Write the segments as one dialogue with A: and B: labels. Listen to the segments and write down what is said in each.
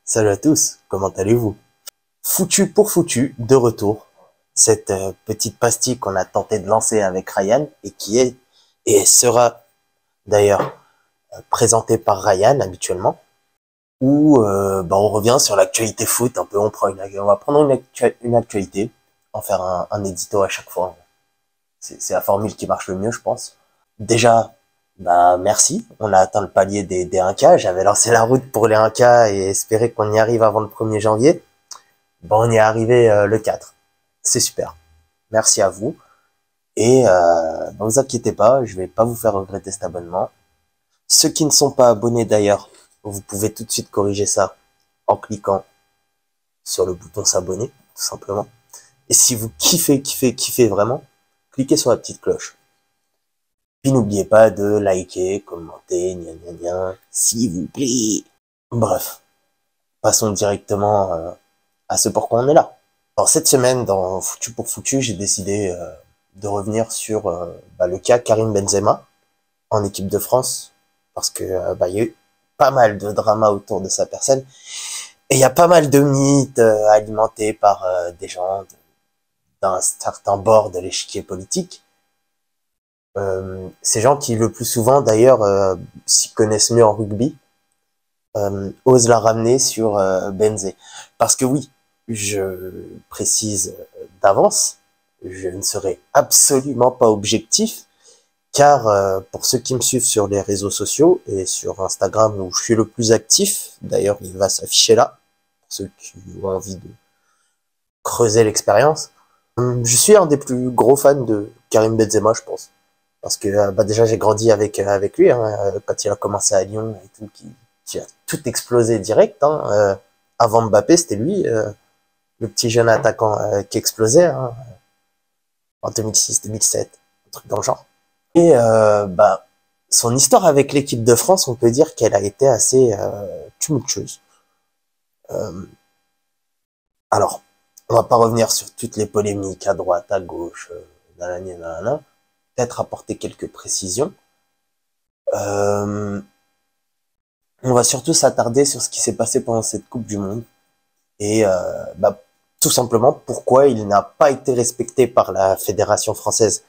A: Salut à tous, comment allez-vous? Foutu pour foutu, de retour. Cette petite pastille qu'on a tenté de lancer avec Ryan et qui est et sera d'ailleurs présentée par Ryan habituellement. Où on revient sur l'actualité foot un peu. On va prendre une actualité, en faire un édito à chaque fois. C'est la formule qui marche le mieux, je pense. Déjà, merci. On a atteint le palier des 1K. J'avais lancé la route pour les 1K et espéré qu'on y arrive avant le 1er janvier. On y est arrivé le 4. C'est super. Merci à vous. Et ne vous inquiétez pas, je vais pas vous faire regretter cet abonnement. Ceux qui ne sont pas abonnés d'ailleurs, vous pouvez tout de suite corriger ça en cliquant sur le bouton s'abonner, tout simplement. Et si vous kiffez vraiment, cliquez sur la petite cloche. Puis n'oubliez pas de liker, commenter, s'il vous plaît. Bref, passons directement à ce pourquoi on est là. Alors cette semaine, dans Foutu pour Foutu, j'ai décidé de revenir sur le cas Karim Benzema en équipe de France, parce que il y a eu pas mal de drama autour de sa personne, et il y a pas mal de mythes alimentés par des gens d'un certain bord de l'échiquier politique. Ces gens qui, le plus souvent d'ailleurs, s'y connaissent mieux en rugby, osent la ramener sur Benzé. Parce que oui, je précise d'avance, je ne serai absolument pas objectif, car pour ceux qui me suivent sur les réseaux sociaux et sur Instagram où je suis le plus actif, d'ailleurs il va s'afficher là, pour ceux qui ont envie de creuser l'expérience, je suis un des plus gros fans de Karim Benzema, je pense. Parce que déjà j'ai grandi avec lui, quand il a commencé à Lyon et tout, qui a tout explosé direct. Avant Mbappé, c'était lui, le petit jeune attaquant qui explosait en 2006-2007, un truc dans le genre. Et son histoire avec l'équipe de France, on peut dire qu'elle a été assez tumultueuse. Alors, on va pas revenir sur toutes les polémiques à droite, à gauche, nanana. Peut-être apporter quelques précisions. On va surtout s'attarder sur ce qui s'est passé pendant cette Coupe du Monde et tout simplement pourquoi il n'a pas été respecté par la Fédération française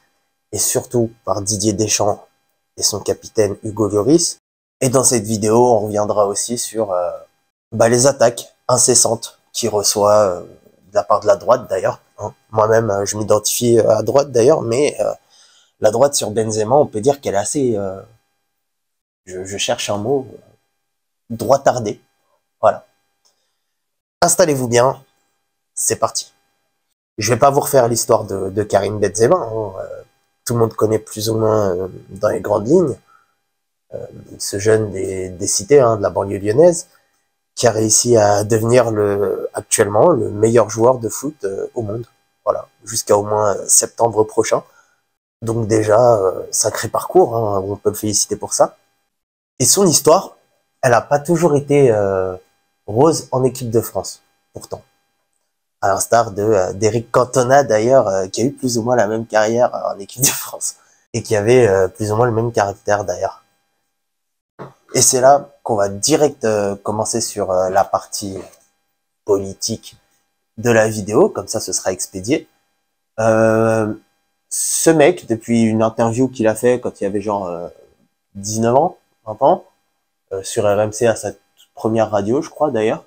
A: et surtout par Didier Deschamps et son capitaine Hugo Lloris. Et dans cette vidéo, on reviendra aussi sur les attaques incessantes qu'il reçoit de la part de la droite d'ailleurs. Moi-même, je m'identifie à droite d'ailleurs, mais la droite sur Benzema, on peut dire qu'elle est assez, je cherche un mot, droitardée. Voilà. Installez-vous bien, c'est parti. Je vais pas vous refaire l'histoire de Karim Benzema. Tout le monde connaît plus ou moins dans les grandes lignes. Ce jeune des cités, de la banlieue lyonnaise, qui a réussi à devenir actuellement le meilleur joueur de foot au monde. Voilà, jusqu'à au moins septembre prochain. Donc déjà, sacré parcours, on peut le féliciter pour ça. Et son histoire, elle n'a pas toujours été rose en équipe de France, pourtant. À l'instar d'Eric Cantona d'ailleurs, qui a eu plus ou moins la même carrière en équipe de France. Et qui avait plus ou moins le même caractère d'ailleurs. Et c'est là qu'on va direct commencer sur la partie politique de la vidéo, comme ça ce sera expédié. Ce mec, depuis une interview qu'il a fait quand il avait genre 19 ans, 20 ans, sur RMC à sa première radio, je crois d'ailleurs,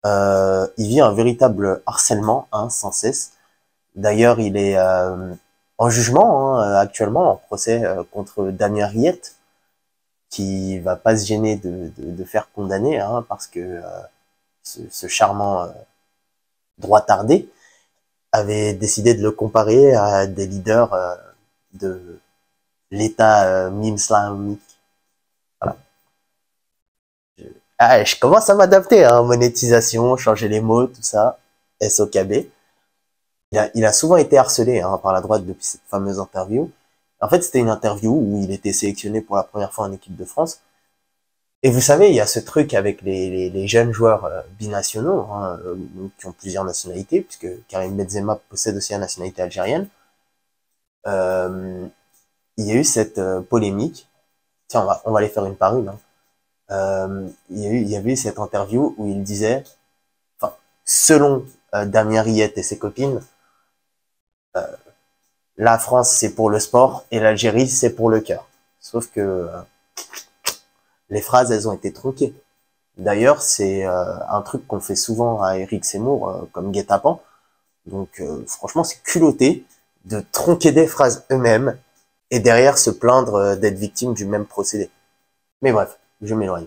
A: il vit un véritable harcèlement sans cesse. D'ailleurs, il est en jugement actuellement, en procès contre Damien Riette, qui va pas se gêner de faire condamner, parce que ce charmant droitardé avait décidé de le comparer à des leaders de l'État islamique. Voilà. Je commence à m'adapter, monétisation, changer les mots, tout ça, SOKB. Il a souvent été harcelé par la droite depuis cette fameuse interview. En fait, c'était une interview où il était sélectionné pour la première fois en équipe de France. Et vous savez, il y a ce truc avec les jeunes joueurs binationaux, qui ont plusieurs nationalités, puisque Karim Benzema possède aussi la nationalité algérienne. Il y a eu cette polémique. Tiens, on va les faire une par une. il y avait eu cette interview où il disait, enfin, selon Damien Riette et ses copines, la France c'est pour le sport et l'Algérie c'est pour le cœur. Sauf que les phrases elles ont été tronquées. D'ailleurs c'est un truc qu'on fait souvent à Éric Zemmour comme guet-apens. Donc franchement c'est culotté de tronquer des phrases eux-mêmes et derrière se plaindre d'être victime du même procédé. Mais bref, je m'éloigne.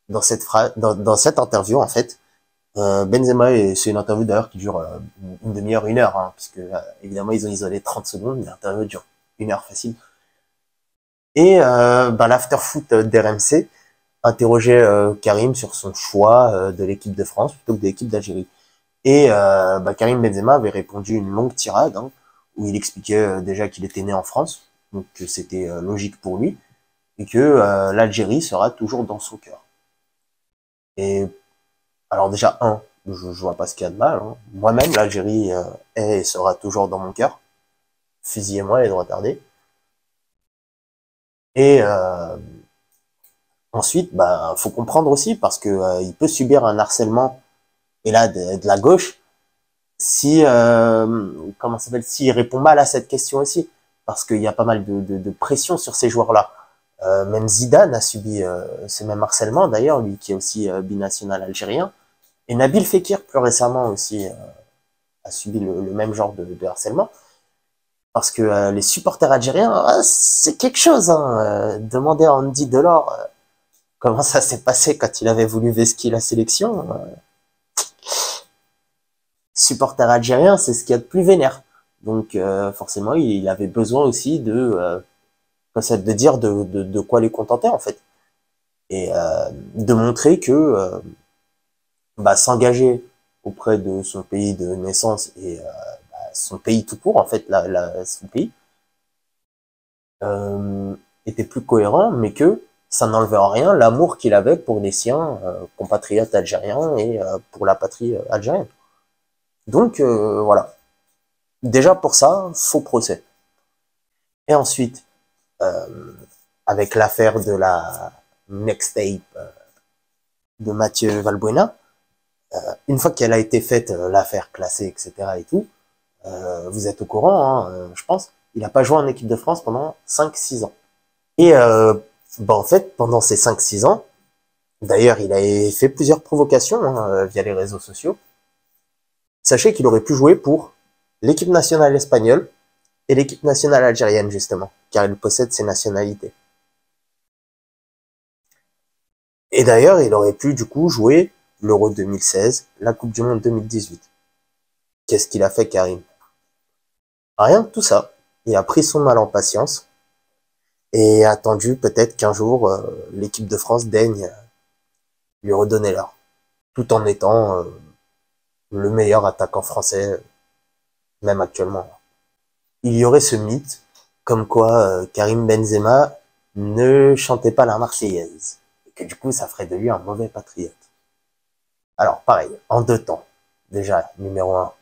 A: Dans cette interview en fait, Benzema, et c'est une interview d'ailleurs qui dure une demi-heure, une heure, hein, puisque évidemment ils ont isolé 30 secondes, mais l'interview dure une heure facile. Et l'after-foot d'RMC interrogeait Karim sur son choix de l'équipe de France plutôt que de l'équipe d'Algérie. Et Karim Benzema avait répondu une longue tirade, hein, où il expliquait déjà qu'il était né en France, donc que c'était logique pour lui, et que l'Algérie sera toujours dans son cœur. Et alors déjà, je vois pas ce qu'il y a de mal. Hein. Moi-même, l'Algérie est et sera toujours dans mon cœur. Fusillez-moi les droits tardés. Et ensuite, faut comprendre aussi parce que il peut subir un harcèlement et là de la gauche si comment ça s'appelle, s'il répond mal à cette question aussi, parce qu'il y a pas mal de pression sur ces joueurs-là. Même Zidane a subi ce même harcèlement d'ailleurs, lui qui est aussi binational algérien. Et Nabil Fekir plus récemment aussi a subi le même genre de harcèlement. Parce que les supporters algériens, c'est quelque chose. Hein. Demandez à Andy Delors comment ça s'est passé quand il avait voulu vesquiller la sélection. Supporter algérien, c'est ce qu'il y a de plus vénère. Donc forcément, il avait besoin aussi de dire de quoi les contenter en fait. Et de montrer que s'engager auprès de son pays de naissance et son pays tout court, en fait, son pays, était plus cohérent, mais que ça n'enlevait en rien l'amour qu'il avait pour les siens compatriotes algériens et pour la patrie algérienne. Donc voilà. Déjà pour ça, faux procès. Et ensuite, avec l'affaire de la mixtape de Mathieu Valbuena, une fois qu'elle a été faite, l'affaire classée, etc. et tout, vous êtes au courant, hein, je pense, il n'a pas joué en équipe de France pendant 5-6 ans. Et en fait, pendant ces 5-6 ans, d'ailleurs, il a fait plusieurs provocations hein, via les réseaux sociaux. Sachez qu'il aurait pu jouer pour l'équipe nationale espagnole et l'équipe nationale algérienne, justement, car il possède ces nationalités. Et d'ailleurs, il aurait pu, du coup, jouer l'Euro 2016, la Coupe du Monde 2018. Qu'est-ce qu'il a fait, Karim? Rien de tout ça. Il a pris son mal en patience et a attendu peut-être qu'un jour, l'équipe de France daigne lui redonner l'or. Tout en étant le meilleur attaquant français, même actuellement. Il y aurait ce mythe comme quoi Karim Benzema ne chantait pas la Marseillaise. Et que du coup, ça ferait de lui un mauvais patriote. Alors, pareil, en 2 temps. Déjà, numéro 1,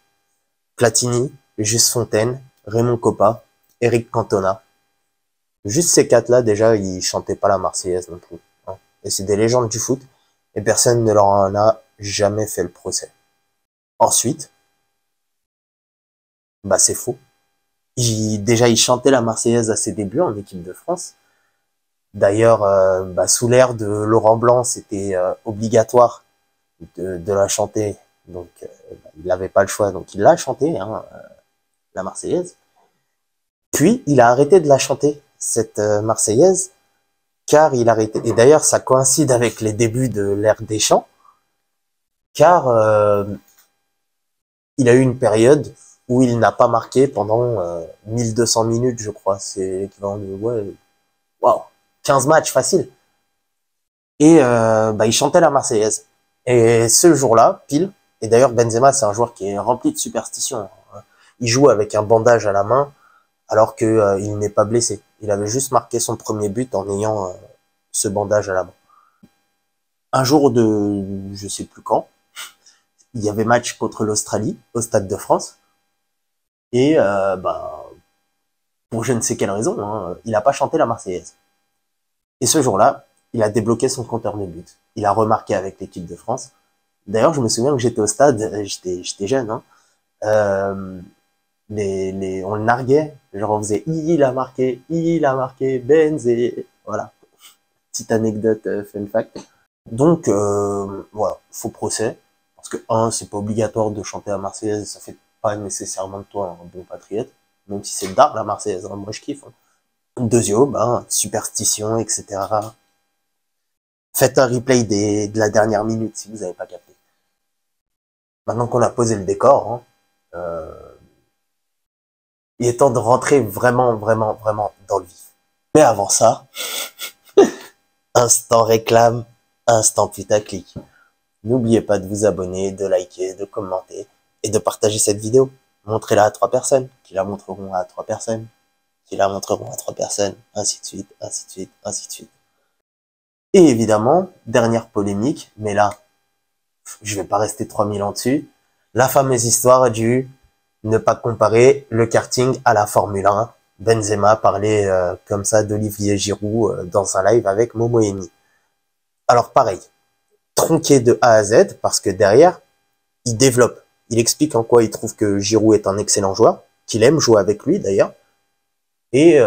A: Platini, Juste Fontaine, Raymond Kopa, Eric Cantona. Juste ces 4-là, déjà, ils chantaient pas la Marseillaise non plus. Hein. Et c'est des légendes du foot. Et personne ne leur en a jamais fait le procès. Ensuite, c'est faux. Déjà, il chantait la Marseillaise à ses débuts en équipe de France. D'ailleurs, sous l'ère de Laurent Blanc, c'était obligatoire de la chanter. Donc, il n'avait pas le choix. Donc, il l'a chanté, hein, la Marseillaise. Puis, il a arrêté de la chanter, cette Marseillaise, car il a arrêté. Et d'ailleurs, ça coïncide avec les débuts de l'ère Deschamps, car il a eu une période où il n'a pas marqué pendant 1200 minutes, je crois. C'est l'équivalent de 15 matchs facile. Et il chantait la Marseillaise. Et ce jour-là, pile, et d'ailleurs Benzema, c'est un joueur qui est rempli de superstitions. Il joue avec un bandage à la main, alors que il n'est pas blessé. Il avait juste marqué son premier but en ayant ce bandage à la main. Un jour de, je sais plus quand, il y avait match contre l'Australie au Stade de France, et pour je ne sais quelle raison, hein, il n'a pas chanté la Marseillaise. Et ce jour-là, il a débloqué son compteur de but. Il a remarqué avec l'équipe de France. D'ailleurs, je me souviens que j'étais au stade, j'étais jeune, hein. Euh, on le narguait, genre on faisait il a marqué, Benzé, voilà. Petite anecdote fun fact. Donc voilà, faux procès, parce que c'est pas obligatoire de chanter la Marseillaise, ça fait pas nécessairement de toi un bon patriote, même si c'est d'art la Marseillaise, hein, moi je kiffe. Hein. Deuxième, superstition, etc. Faites un replay de la dernière minute si vous n'avez pas capté. Maintenant qu'on a posé le décor, hein, il est temps de rentrer vraiment, vraiment, vraiment dans le vif. Mais avant ça, instant réclame, instant putaclic. N'oubliez pas de vous abonner, de liker, de commenter et de partager cette vidéo. Montrez-la à 3 personnes, qui la montreront à 3 personnes, qui la montreront à 3 personnes, ainsi de suite, ainsi de suite, ainsi de suite. Et évidemment, dernière polémique, mais là, je vais pas rester 3000 ans dessus, la fameuse histoire du ne pas comparer le karting à la Formule 1. Benzema parlait comme ça d'Olivier Giroud dans un live avec Momo Eni. Alors pareil, tronqué de A à Z, parce que derrière, il développe. Il explique en quoi il trouve que Giroud est un excellent joueur, qu'il aime jouer avec lui d'ailleurs. Et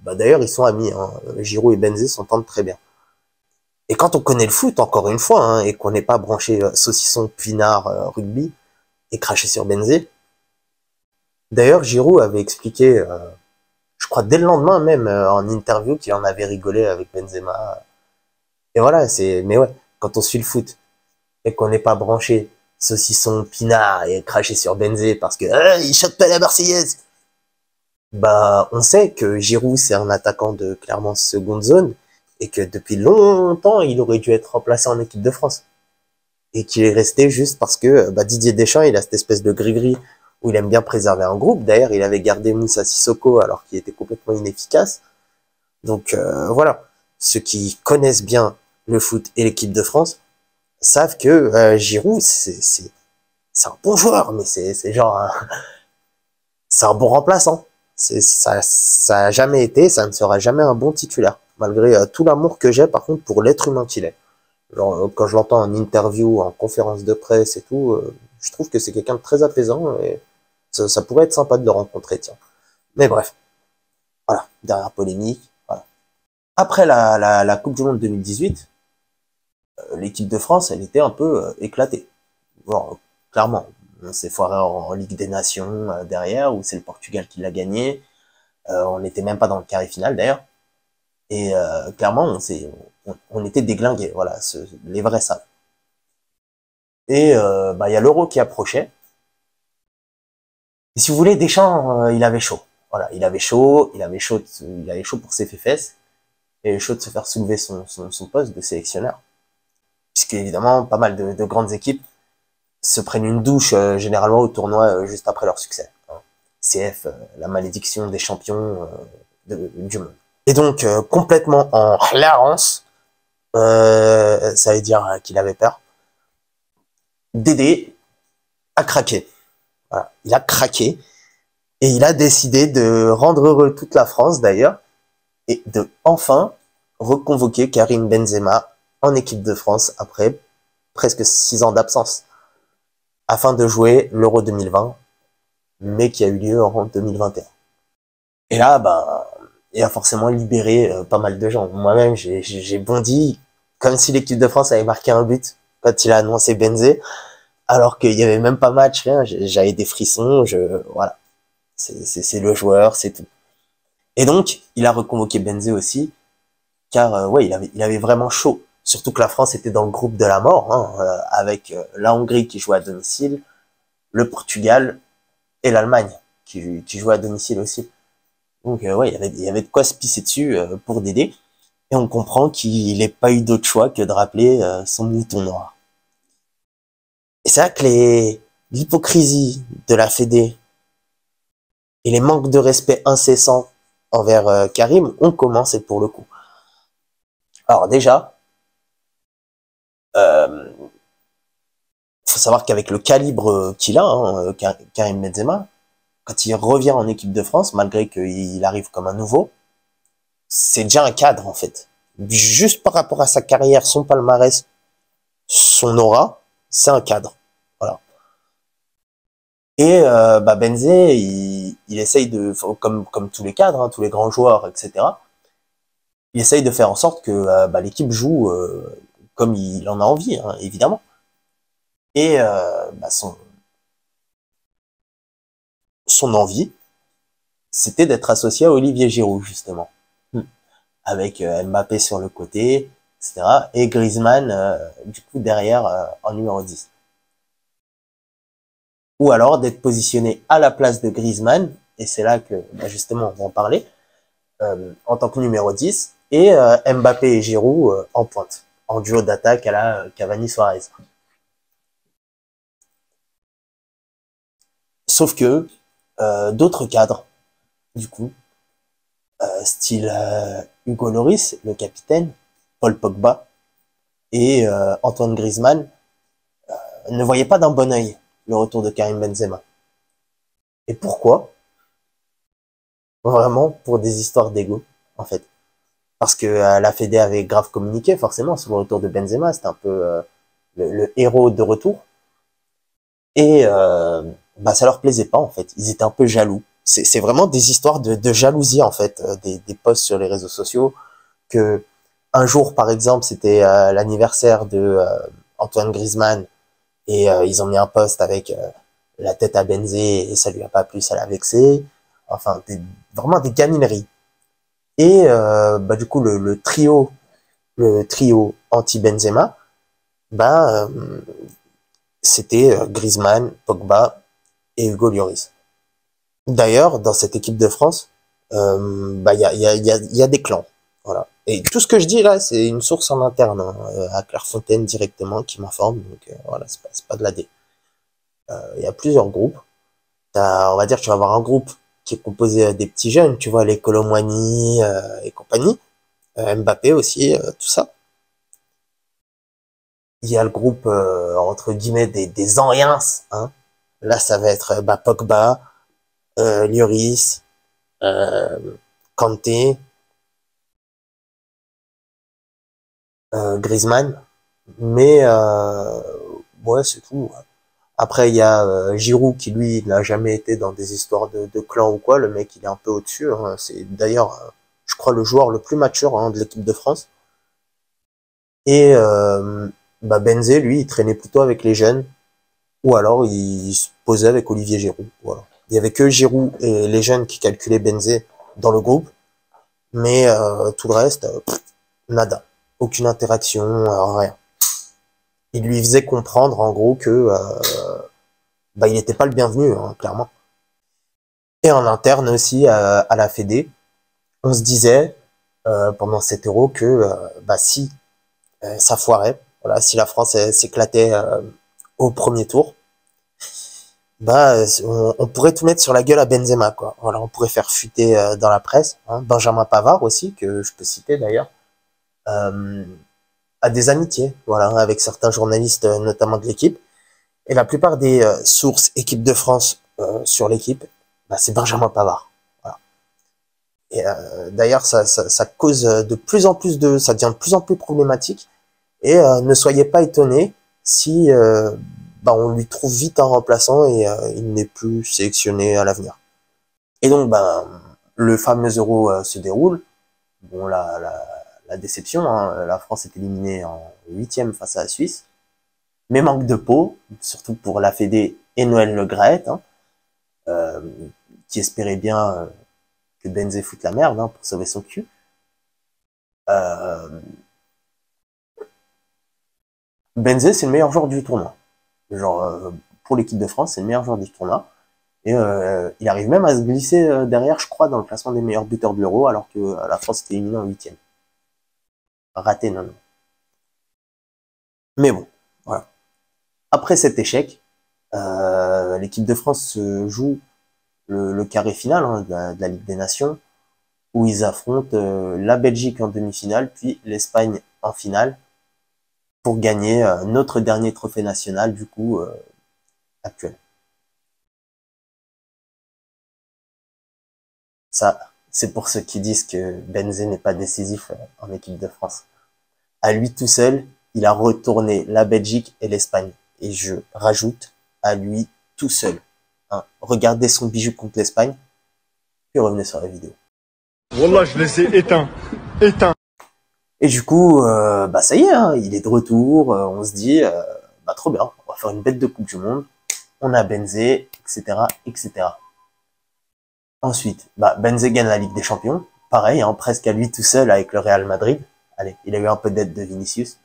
A: d'ailleurs, ils sont amis. Hein. Giroud et Benzé s'entendent très bien. Et quand on connaît le foot, encore une fois, hein, et qu'on n'est pas branché saucisson, pinard, rugby, et craché sur Benzé. D'ailleurs, Giroud avait expliqué, je crois dès le lendemain même, en interview, qu'il en avait rigolé avec Benzema. Et voilà, mais ouais, quand on suit le foot, et qu'on n'est pas branché saucisson, pinard, et craché sur Benzé parce que il chope pas la Marseillaise. Bah, on sait que Giroud, c'est un attaquant de clairement seconde zone, et que depuis longtemps, il aurait dû être remplacé en équipe de France. Et qu'il est resté juste parce que Didier Deschamps, il a cette espèce de gris-gris où il aime bien préserver un groupe. D'ailleurs, il avait gardé Moussa Sissoko alors qu'il était complètement inefficace. Donc voilà, ceux qui connaissent bien le foot et l'équipe de France savent que Giroud, c'est un bon joueur, mais c'est genre c'est un bon remplaçant. Ça a jamais été, ça ne sera jamais un bon titulaire, malgré tout l'amour que j'ai par contre pour l'être humain qu'il est. Genre, quand je l'entends en interview, en conférence de presse et tout, je trouve que c'est quelqu'un de très apaisant et ça pourrait être sympa de le rencontrer, tiens. Mais bref, voilà, dernière polémique. Voilà. Après la Coupe du Monde 2018, l'équipe de France, elle était un peu éclatée. Bon, clairement, on s'est foiré en Ligue des Nations derrière, où c'est le Portugal qui l'a gagné. On n'était même pas dans le carré final d'ailleurs. Et clairement, on était déglingués, voilà, les vrais savent. Et il y a l'Euro qui approchait. Et si vous voulez, Deschamps, il avait chaud. Voilà, il avait chaud pour ses fesses. Et chaud de se faire soulever son poste de sélectionneur. Puisque évidemment, pas mal de grandes équipes se prennent une douche généralement au tournoi juste après leur succès. Hein. CF, la malédiction des champions du monde. Et donc, complètement en hilarance, ça veut dire qu'il avait peur, Dédé a craqué. Voilà, il a craqué et il a décidé de rendre heureux toute la France d'ailleurs et de enfin reconvoquer Karim Benzema en équipe de France après presque 6 ans d'absence afin de jouer l'Euro 2020 mais qui a eu lieu en 2021. Et là, il a forcément libéré pas mal de gens. Moi-même, j'ai bondi comme si l'équipe de France avait marqué un but quand il a annoncé Benzé. Alors qu'il y avait même pas match, rien, j'avais des frissons, voilà. C'est le joueur, c'est tout. Et donc, il a reconvoqué Benzé aussi, car ouais, il avait vraiment chaud. Surtout que la France était dans le groupe de la mort, hein, avec la Hongrie qui jouait à domicile, le Portugal et l'Allemagne qui jouait à domicile aussi. Donc ouais, il y avait de quoi se pisser dessus pour Dédé. Et on comprend qu'il n'ait pas eu d'autre choix que de rappeler son mouton noir. Et c'est vrai que l'hypocrisie de la Fédé et les manques de respect incessants envers Karim ont commencé pour le coup. Alors déjà, faut savoir qu'avec le calibre qu'il a, hein, Karim Benzema, quand il revient en équipe de France, malgré qu'il arrive comme un nouveau, c'est déjà un cadre en fait. juste par rapport à sa carrière, son palmarès, son aura, c'est un cadre. Voilà. Et Benzé, il essaye de, comme tous les cadres, hein, tous les grands joueurs, etc. Il essaye de faire en sorte que l'équipe joue comme il en a envie, hein, évidemment. Et son envie, c'était d'être associé à Olivier Giroud, justement. Avec Mbappé sur le côté, etc. Et Griezmann, du coup, derrière, en numéro 10. Ou alors d'être positionné à la place de Griezmann, et c'est là que, justement, on va en parler, en tant que numéro 10, et Mbappé et Giroud en pointe, en duo d'attaque à la Cavani-Suarez. Sauf que d'autres cadres, du coup, style Hugo Lloris, le capitaine, Paul Pogba et Antoine Griezmann, ne voyaient pas d'un bon œil le retour de Karim Benzema. Et pourquoi? Vraiment pour des histoires d'ego, en fait. Parce que la Fédé avait grave communiqué, forcément, sur le retour de Benzema, c'était un peu le héros de retour. Et ça leur plaisait pas, en fait. Ils étaient un peu jaloux. C'est vraiment des histoires de jalousie, en fait, des posts sur les réseaux sociaux, que un jour, par exemple, c'était l'anniversaire de Antoine Griezmann, et ils ont mis un post avec la tête à Benzé, et ça lui a pas plu, ça l'a vexé. Enfin, vraiment des gamineries. Et du coup, le trio anti-Benzema, c'était Griezmann, Pogba et Hugo Lloris. D'ailleurs, dans cette équipe de France, il y a des clans. Voilà. Et tout ce que je dis là, c'est une source en interne, hein, à Clairefontaine directement, qui m'informe. Donc voilà, c'est pas de la D. Il y a plusieurs groupes. On va dire, tu vas avoir un groupe qui est composé des petits jeunes, tu vois, les Kolo Muani et compagnie, Mbappé aussi, tout ça. Il y a le groupe entre guillemets des anciens, hein. Là, ça va être Pogba, Lloris, euh, Kanté, Griezmann, mais ouais, c'est tout. Après, il y a Giroud qui, lui, il n'a jamais été dans des histoires de clan ou quoi. Le mec, il est un peu au-dessus, hein. C'est d'ailleurs, je crois, le joueur le plus mature, hein, de l'équipe de France. Et Benzé, lui, il traînait plutôt avec les jeunes, ou alors il se posait avec Olivier Giroud. Voilà. Il y avait que Giroud et les jeunes qui calculaient Benzé dans le groupe, mais tout le reste, nada. Aucune interaction, rien. Il lui faisait comprendre, en gros, que il n'était pas le bienvenu, hein, clairement. Et en interne aussi, à la Fédé, on se disait, pendant cet Euro, que si ça foirait, voilà, si la France s'éclatait au premier tour, on pourrait tout mettre sur la gueule à Benzema, quoi. Voilà, on pourrait faire fuiter dans la presse, hein, Benjamin Pavard aussi, que je peux citer d'ailleurs, euh, à des amitiés, voilà, avec certains journalistes, notamment de l'équipe. Et la plupart des sources équipe de France sur l'équipe, c'est Benjamin Pavard. Voilà. Et d'ailleurs, ça cause de plus en plus ça devient de plus en plus problématique. Et ne soyez pas étonnés si on lui trouve vite un remplaçant et il n'est plus sélectionné à l'avenir. Et donc, le fameux Euro se déroule. Bon, la déception, hein, la France est éliminée en huitième face à la Suisse. Mais manque de peau, surtout pour la Fédé et Noël Le Graët, hein, euh, qui espérait bien que Benzé foute la merde, hein, pour sauver son cul. Euh, Benzé, c'est le meilleur joueur du tournoi. Genre, pour l'équipe de France, c'est le meilleur joueur du tournoi. Et il arrive même à se glisser derrière, je crois, dans le classement des meilleurs buteurs de l'Euro, alors que la France était éliminée en huitième. Raté, non. Mais bon, voilà. Après cet échec, l'équipe de France joue le carré final, hein, de la Ligue des Nations, où ils affrontent la Belgique en demi-finale, puis l'Espagne en finale, pour gagner notre dernier trophée national, du coup, actuel. Ça, C'est pour ceux qui disent que Benzé n'est pas décisif en équipe de France. À lui tout seul, il a retourné la Belgique et l'Espagne. Et je rajoute, à lui tout seul. Hein. Regardez son bijou contre l'Espagne, puis revenez sur la vidéo.
B: Wallah, je les ai éteints. Éteints.
A: Et du coup, bah ça y est, hein, il est de retour. On se dit, bah trop bien, on va faire une bête de Coupe du Monde. On a Benzé, etc., etc. Ensuite, bah Benzé gagne la Ligue des Champions. Pareil, hein, presque à lui tout seul avec le Real Madrid. Allez, il a eu un peu d'aide de Vinicius.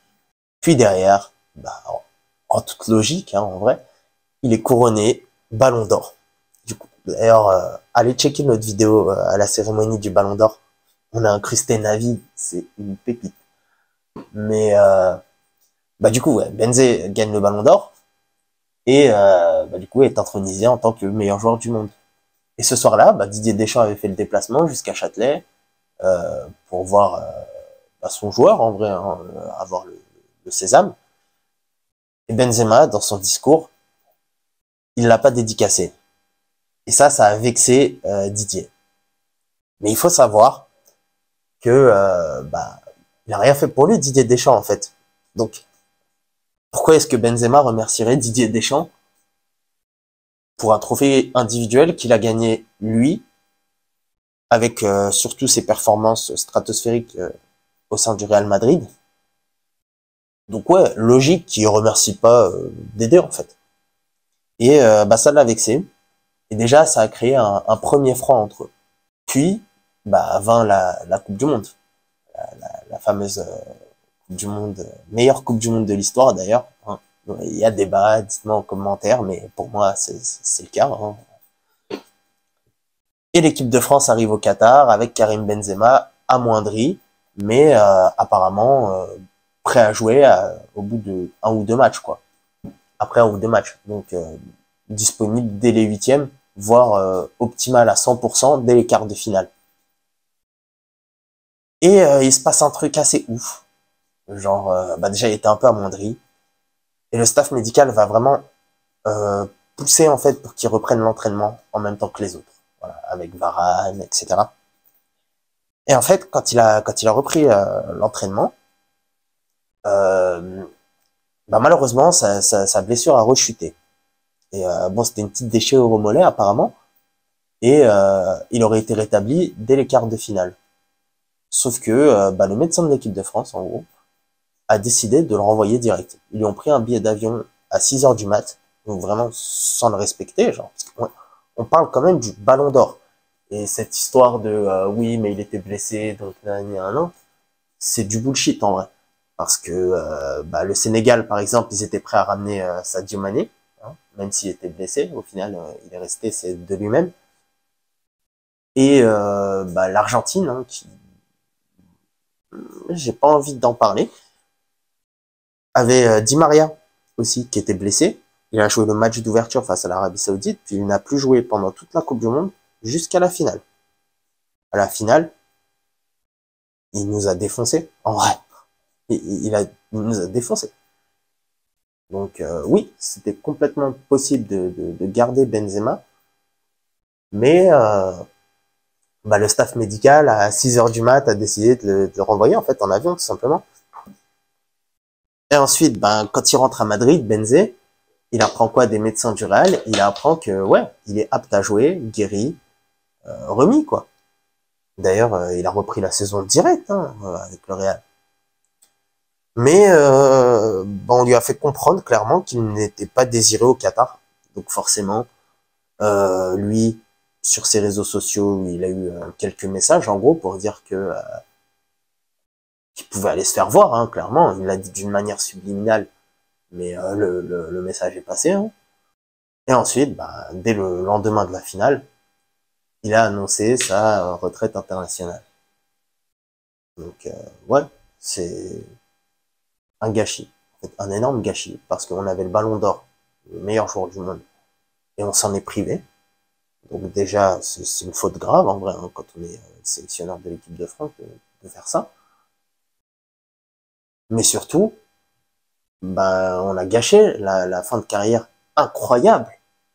A: Puis derrière, bah, en toute logique, hein, en vrai, il est couronné Ballon d'Or. Du coup, d'ailleurs, allez checker notre vidéo à la cérémonie du Ballon d'Or. On a incrusté Navi, c'est une pépite. Mais bah du coup, ouais, Benzé gagne le Ballon d'Or et bah, du coup est intronisé en tant que meilleur joueur du monde. Et ce soir-là, bah, Didier Deschamps avait fait le déplacement jusqu'à Châtelet pour voir bah, son joueur, en vrai, hein, avoir le sésame. Et Benzema, dans son discours, il l'a pas dédicacé. Et ça a vexé Didier. Mais il faut savoir que bah, il a rien fait pour lui, Didier Deschamps, en fait. Donc, pourquoi est-ce que Benzema remercierait Didier Deschamps pour un trophée individuel qu'il a gagné lui, avec surtout ses performances stratosphériques au sein du Real Madrid? Donc ouais, logique qu'il remercie pas d'aider en fait. Et bah ça l'a vexé. Et déjà, ça a créé un premier franc entre eux. Puis, bah vint la Coupe du Monde, la fameuse Coupe du Monde, meilleure Coupe du Monde de l'histoire d'ailleurs. Hein. Il y a débat, dites-moi en commentaire, mais pour moi c'est le cas. Hein. Et l'équipe de France arrive au Qatar avec Karim Benzema amoindri, mais apparemment prêt à jouer au bout de un ou deux matchs, quoi. Après un ou deux matchs, donc disponible dès les huitièmes, voire optimal à 100% dès les quarts de finale. Et il se passe un truc assez ouf, genre bah déjà il était un peu amoindri, et le staff médical va vraiment pousser en fait pour qu'il reprenne l'entraînement en même temps que les autres, voilà, avec Varane, etc. Et en fait, quand il a repris l'entraînement, bah malheureusement sa blessure a rechuté. Et bon, c'était une petite déchirure au mollet apparemment, et il aurait été rétabli dès les quarts de finale. Sauf que bah, le médecin de l'équipe de France, en gros, a décidé de le renvoyer direct. Ils lui ont pris un billet d'avion à 6 heures du mat, donc vraiment sans le respecter, genre, parce on parle quand même du Ballon d'Or. Et cette histoire de oui, mais il était blessé, donc non, c'est du bullshit en vrai. Parce que bah, le Sénégal, par exemple, ils étaient prêts à ramener Sadio Mané, hein, même s'il était blessé. Au final, il est resté c'est de lui-même. Et bah, l'Argentine, hein, qui j'ai pas envie d'en parler, avait Di Maria aussi qui était blessé. Il a joué le match d'ouverture face à l'Arabie Saoudite, puis il n'a plus joué pendant toute la Coupe du Monde jusqu'à la finale. À la finale, il nous a défoncé. En vrai, il nous a défoncé. Donc oui, c'était complètement possible de garder Benzema, mais bah, le staff médical à 6 heures du mat a décidé de le renvoyer en fait en avion tout simplement. Et ensuite, ben, quand il rentre à Madrid, Benzé, il apprend quoi des médecins du Real? Il apprend que ouais, il est apte à jouer, guéri, remis quoi. D'ailleurs, il a repris la saison directe hein, avec le Real. Mais on lui a fait comprendre clairement qu'il n'était pas désiré au Qatar. Donc forcément, lui, sur ses réseaux sociaux, il a eu quelques messages en gros pour dire que qu'il pouvait aller se faire voir, hein, clairement. Il l'a dit d'une manière subliminale, mais le message est passé. Hein. Et ensuite, bah, dès le lendemain de la finale, il a annoncé sa retraite internationale. Donc ouais, c'est un gâchis, en fait, un énorme gâchis, parce qu'on avait le Ballon d'Or, le meilleur joueur du monde, et on s'en est privé. Donc déjà, c'est une faute grave en vrai, hein, quand on est sélectionneur de l'équipe de France, de faire ça. Mais surtout, ben, on a gâché la fin de carrière incroyable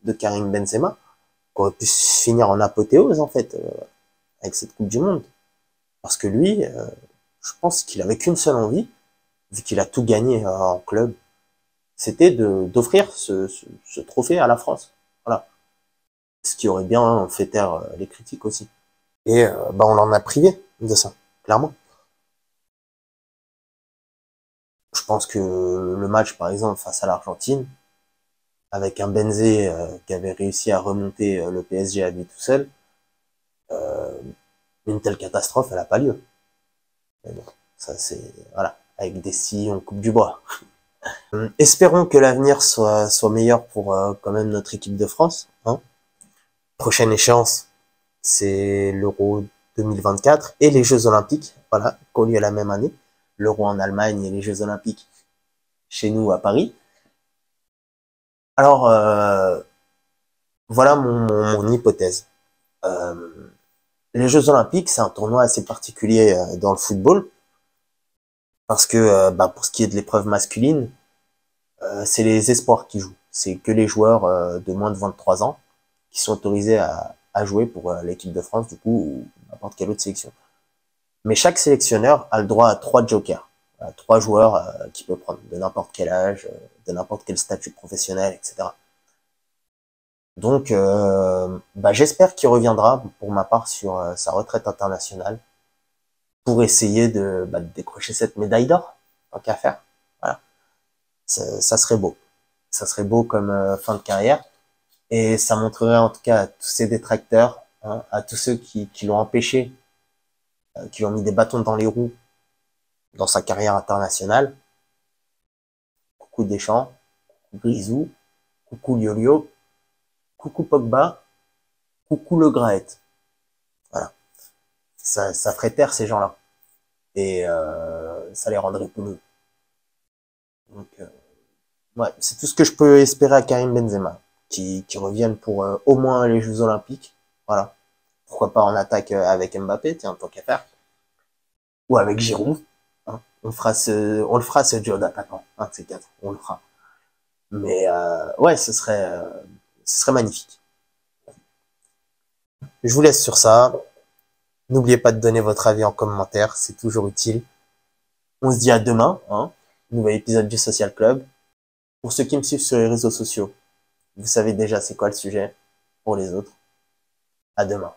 A: de Karim Benzema, qu'on aurait pu finir en apothéose en fait, avec cette Coupe du Monde. Parce que lui, je pense qu'il avait qu'une seule envie, vu qu'il a tout gagné en club, c'était d'offrir ce trophée à la France. Voilà. Ce qui aurait bien fait taire les critiques aussi. Et bah on l'en a privé de ça, clairement. Je pense que le match, par exemple, face à l'Argentine, avec un Benzé qui avait réussi à remonter le PSG à lui tout seul, euh, une telle catastrophe, elle n'a pas lieu. Mais bon, ça c'est voilà, avec des scies, on coupe du bois. Espérons que l'avenir soit meilleur pour quand même notre équipe de France. Hein. Prochaine échéance, c'est l'Euro 2024 et les Jeux Olympiques, voilà, qui ont lieu la même année. L'Euro en Allemagne et les Jeux Olympiques chez nous à Paris. Alors, voilà mon hypothèse. Les Jeux Olympiques, c'est un tournoi assez particulier dans le football, parce que bah, pour ce qui est de l'épreuve masculine, c'est les espoirs qui jouent. C'est que les joueurs de moins de 23 ans qui sont autorisés à jouer pour l'équipe de France, du coup, ou n'importe quelle autre sélection. Mais chaque sélectionneur a le droit à 3 jokers, à 3 joueurs qu'il peut prendre, de n'importe quel âge, de n'importe quel statut professionnel, etc. Donc, bah, j'espère qu'il reviendra, pour ma part, sur sa retraite internationale, pour essayer de décrocher cette médaille d'or, tant qu'à faire. Voilà. Ça serait beau. Ça serait beau comme fin de carrière. Et ça montrerait en tout cas à tous ses détracteurs, hein, à tous ceux qui l'ont empêché, qui lui ont mis des bâtons dans les roues dans sa carrière internationale. Coucou Deschamps, coucou Grisou, coucou Liolio, coucou Pogba, coucou Le Graët. Voilà. Ça ferait taire ces gens-là. Et ça les rendrait peloux. Donc, ouais, c'est tout ce que je peux espérer à Karim Benzema, qui revienne pour au moins les Jeux Olympiques. Voilà. Pourquoi pas en attaque avec Mbappé, tiens, tant qu'à faire. Ou avec Giroud. Hein. On le fera ce duo d'attaquants. Un de ces quatre, on le fera. Mais ouais, ce serait magnifique. Je vous laisse sur ça. N'oubliez pas de donner votre avis en commentaire, c'est toujours utile. On se dit à demain, hein, nouvel épisode du Social Club. Pour ceux qui me suivent sur les réseaux sociaux, vous savez déjà c'est quoi le sujet. Pour les autres, à demain.